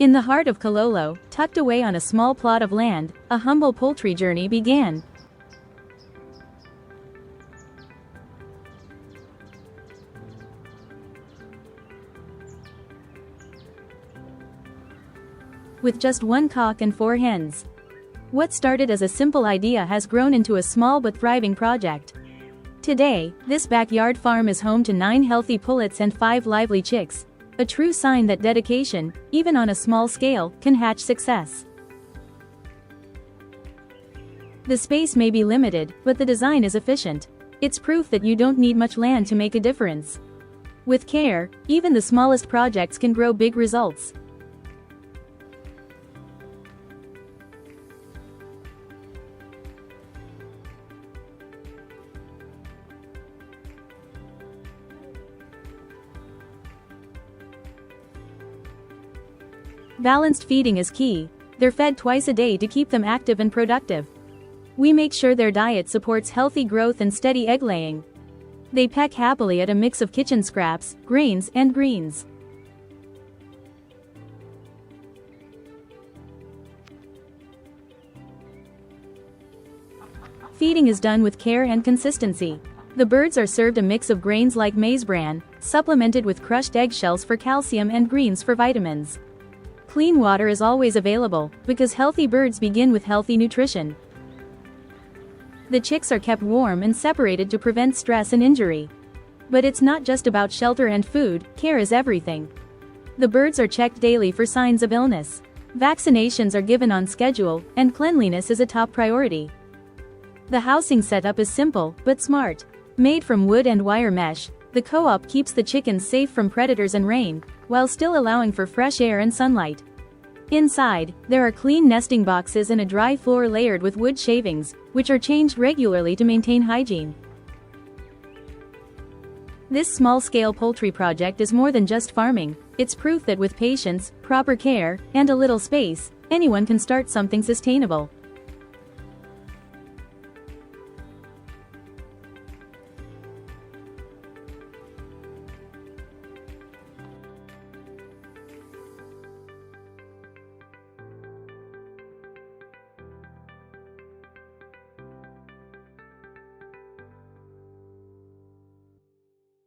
In the heart of Kololo, tucked away on a small plot of land, a humble poultry journey began. With just one cock and 4 hens. What started as a simple idea has grown into a small but thriving project. Today, this backyard farm is home to 9 healthy pullets and 5 lively chicks, a true sign that dedication, even on a small scale, can hatch success. The space may be limited, but the design is efficient. It's proof that you don't need much land to make a difference. With care, even the smallest projects can grow big results. Balanced feeding is key. They're fed twice a day to keep them active and productive. We make sure their diet supports healthy growth and steady egg laying. They peck happily at a mix of kitchen scraps, grains, and greens. Feeding is done with care and consistency. The birds are served a mix of grains like maize bran, supplemented with crushed eggshells for calcium and greens for vitamins. Clean water is always available, because healthy birds begin with healthy nutrition. The chicks are kept warm and separated to prevent stress and injury. But it's not just about shelter and food, care is everything. The birds are checked daily for signs of illness. Vaccinations are given on schedule, and cleanliness is a top priority. The housing setup is simple, but smart. Made from wood and wire mesh, the co-op keeps the chickens safe from predators and rain, while still allowing for fresh air and sunlight. Inside, there are clean nesting boxes and a dry floor layered with wood shavings, which are changed regularly to maintain hygiene. This small-scale poultry project is more than just farming. It's proof that with patience, proper care, and a little space, anyone can start something sustainable.